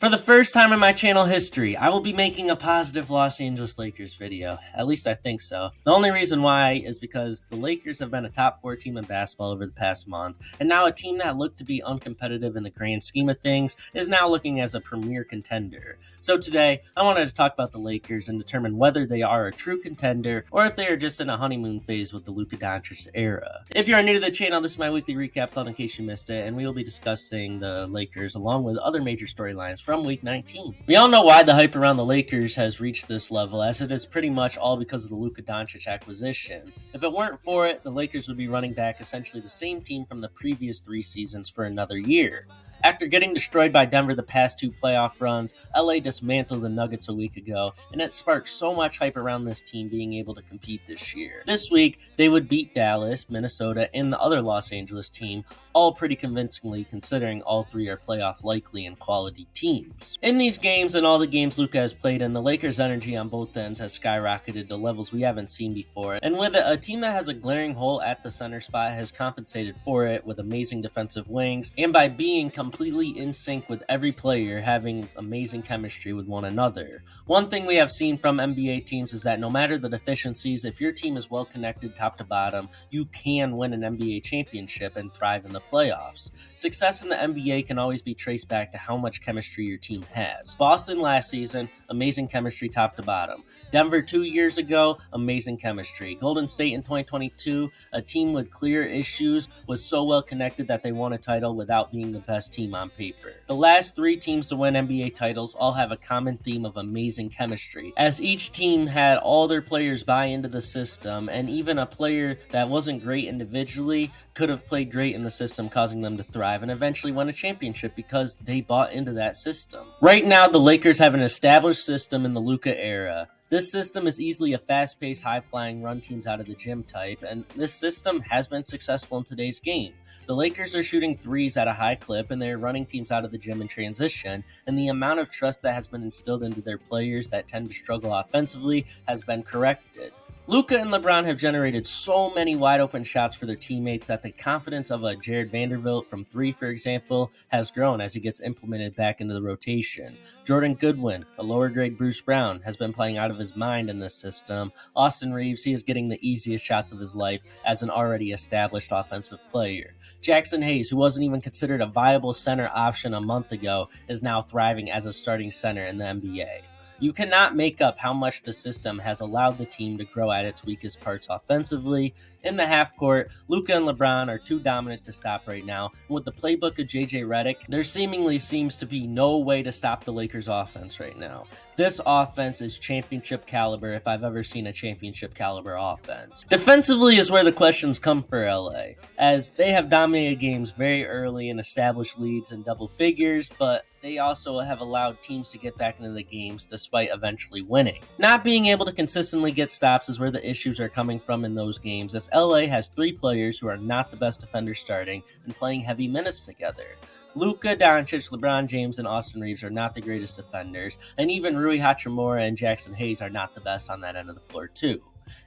For the first time in my channel history, I will be making a positive Los Angeles Lakers video. At least I think so. The only reason why is because the Lakers have been a top 4 team in basketball over the past month, and now a team that looked to be uncompetitive in the grand scheme of things is now looking as a premier contender. So today, I wanted to talk about the Lakers and determine whether they are a true contender or if they are just in a honeymoon phase with the Luka Doncic era. If you are new to the channel, this is my weekly recap in case you missed it, and we will be discussing the Lakers along with other major storylines from Week 19. We all know why the hype around the Lakers has reached this level, as it is pretty much all because of the Luka Doncic acquisition. If it weren't for it, the Lakers would be running back essentially the same team from the previous 3 seasons for another year. After getting destroyed by Denver the past 2 playoff runs, LA dismantled the Nuggets a week ago, and it sparked so much hype around this team being able to compete this year. This week, they would beat Dallas, Minnesota, and the other Los Angeles team, all pretty convincingly considering all 3 are playoff likely and quality teams. In these games and all the games Luka has played in, the Lakers' energy on both ends has skyrocketed to levels we haven't seen before, and with it, a team that has a glaring hole at the center spot has compensated for it with amazing defensive wings, and by being completely in sync with every player having amazing chemistry with one another. One thing we have seen from NBA teams is that no matter the deficiencies, if your team is well connected top to bottom, you can win an NBA championship and thrive in the playoffs. Success in the NBA can always be traced back to how much chemistry your team has. Boston last season, amazing chemistry top to bottom. Denver 2 years ago, amazing chemistry. Golden State in 2022, a team with clear issues, was so well connected that they won a title without being the best team on paper. The last 3 teams to win NBA titles all have a common theme of amazing chemistry, as each team had all their players buy into the system, and even a player that wasn't great individually could have played great in the system, causing them to thrive and eventually win a championship because they bought into that system. Right now, the Lakers have an established system in the Luka era. This system is easily a fast-paced, high-flying, run teams out of the gym type, and this system has been successful in today's game. The Lakers are shooting threes at a high clip, and they're running teams out of the gym in transition, and the amount of trust that has been instilled into their players that tend to struggle offensively has been corrected. Luka and LeBron have generated so many wide-open shots for their teammates that the confidence of a Jared Vanderbilt from 3, for example, has grown as he gets implemented back into the rotation. Jordan Goodwin, a lower-grade Bruce Brown, has been playing out of his mind in this system. Austin Reeves, he is getting the easiest shots of his life as an already established offensive player. Jackson Hayes, who wasn't even considered a viable center option a month ago, is now thriving as a starting center in the NBA. You cannot make up how much the system has allowed the team to grow at its weakest parts offensively. In the half court, Luka and LeBron are too dominant to stop right now, and with the playbook of JJ Redick, there seemingly seems to be no way to stop the Lakers' offense right now. This offense is championship caliber if I've ever seen a championship caliber offense. Defensively is where the questions come for LA, as they have dominated games very early and established leads in double figures, but they also have allowed teams to get back into the games despite eventually winning. Not being able to consistently get stops is where the issues are coming from in those games, as LA has 3 players who are not the best defenders starting and playing heavy minutes together. Luka, Doncic, LeBronJames, and Austin Reeves are not the greatest defenders, and even Rui Hachimura and Jackson Hayes are not the best on that end of the floor too.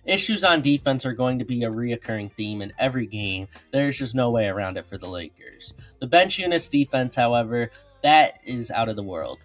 Issues on defense are going to be a reoccurring theme in every game. There's just no way around it for the Lakers. The bench unit's defense, however, that is out of the world.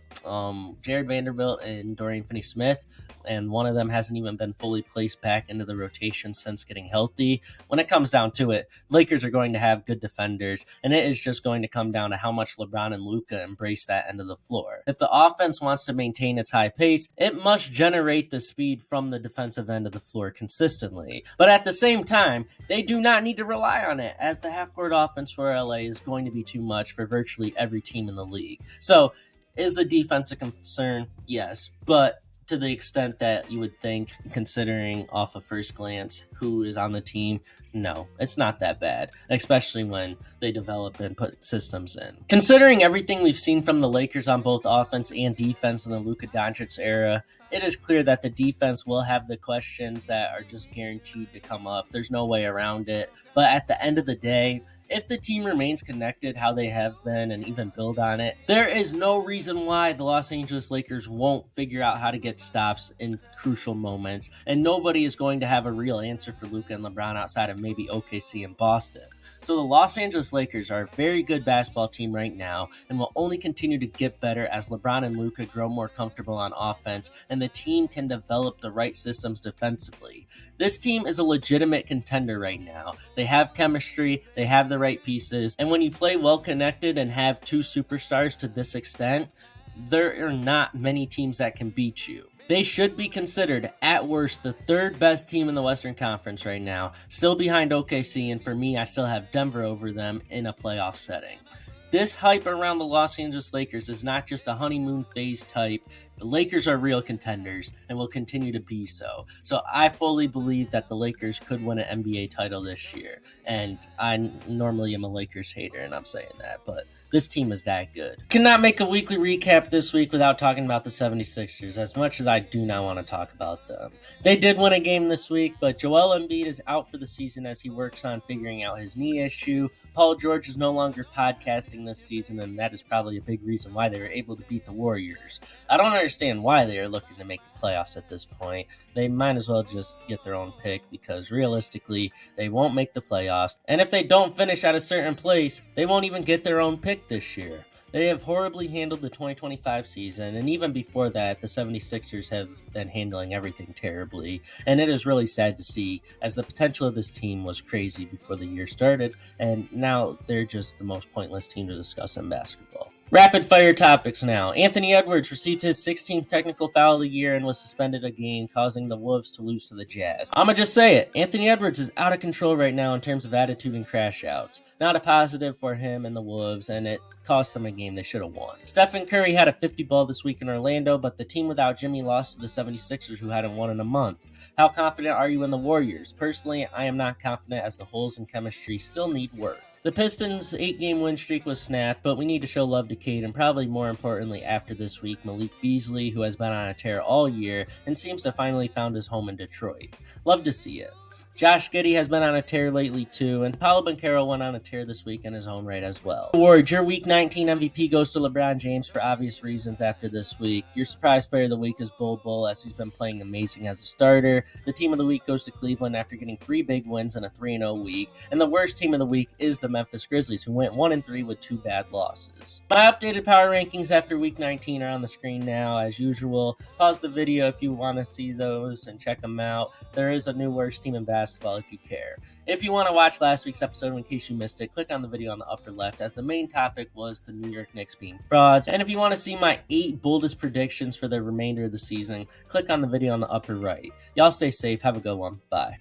Jared Vanderbilt and Dorian Finney-Smith, and one of them hasn't even been fully placed back into the rotation since getting healthy. When it comes down to it, Lakers are going to have good defenders, and it is just going to come down to how much LeBron and Luka embrace that end of the floor. If the offense wants to maintain its high pace, it must generate the speed from the defensive end of the floor consistently. But at the same time, they do not need to rely on it, as the half-court offense for LA is going to be too much for virtually every team in the league. So, is the defense a concern? Yes, but to the extent that you would think, considering off a first glance who is on the team, no, it's not that bad, especially when they develop and put systems in. Considering everything we've seen from the Lakers on both offense and defense in the Luka Doncic era, it is clear that the defense will have the questions that are just guaranteed to come up. There's no way around it. But at the end of the day, If the team remains connected how they have been and even build on it, there is no reason why the Los Angeles Lakers won't figure out how to get stops in crucial moments, and nobody is going to have a real answer for Luka and LeBron outside of maybe OKC and Boston. So the Los Angeles Lakers are a very good basketball team right now and will only continue to get better as LeBron and Luka grow more comfortable on offense and the team can develop the right systems defensively. This team is a legitimate contender right now. They have chemistry, they have the right pieces, and when you play well connected and have two superstars to this extent, there are not many teams that can beat you. They should be considered, at worst, the third best team in the Western Conference right now, still behind OKC, and for me, I still have Denver over them in a playoff setting. This hype around the Los Angeles Lakers is not just a honeymoon phase type. The Lakers are real contenders and will continue to be so. So I fully believe that the Lakers could win an NBA title this year. And I normally am a Lakers hater, and I'm saying that, but this team is that good. Cannot make a weekly recap this week without talking about the 76ers, as much as I do not want to talk about them. They did win a game this week, but Joel Embiid is out for the season as he works on figuring out his knee issue. Paul George is no longer podcasting this season, and that is probably a big reason why they were able to beat the Warriors. I don't understand why they are looking to make the playoffs at this point. They might as well just get their own pick because realistically, they won't make the playoffs. And if they don't finish at a certain place, they won't even get their own pick this year. They have horribly handled the 2025 season, and even before that, the 76ers have been handling everything terribly, and it is really sad to see, as the potential of this team was crazy before the year started, and now they're just the most pointless team to discuss in basketball. Rapid fire topics now. Anthony Edwards received his 16th technical foul of the year and was suspended a game, causing the Wolves to lose to the Jazz. I'ma just say it. Anthony Edwards is out of control right now in terms of attitude and crash outs. Not a positive for him and the Wolves, and it cost them a game they should have won. Stephen Curry had a 50 ball this week in Orlando, but the team without Jimmy lost to the 76ers, who hadn't won in a month. How confident are you in the Warriors? Personally, I am not confident, as the holes in chemistry still need work. The Pistons' 8-game win streak was snapped, but we need to show love to Cade, and probably more importantly after this week, Malik Beasley, who has been on a tear all year and seems to finally found his home in Detroit. Love to see it. Josh Giddey has been on a tear lately too, and Paolo Banchero went on a tear this week in his own right as well. Awards, your Week 19 MVP goes to LeBronJames for obvious reasons after this week. Your surprise player of the week is Bol Bol, as he's been playing amazing as a starter. The team of the week goes to Cleveland after getting 3 big wins in a 3-0 week. And the worst team of the week is the Memphis Grizzlies, who went 1-3 with 2 bad losses. My updated power rankings after Week 19 are on the screen now, as usual. Pause the video if you want to see those and check them out. There is a new worst team in basketball if you care. If you want to watch last week's episode in case you missed it, click on the video on the upper left, as the main topic was the New York Knicks being frauds. And if you want to see my 8 boldest predictions for the remainder of the season, click on the video on the upper right. Y'all stay safe. Have a good one. Bye.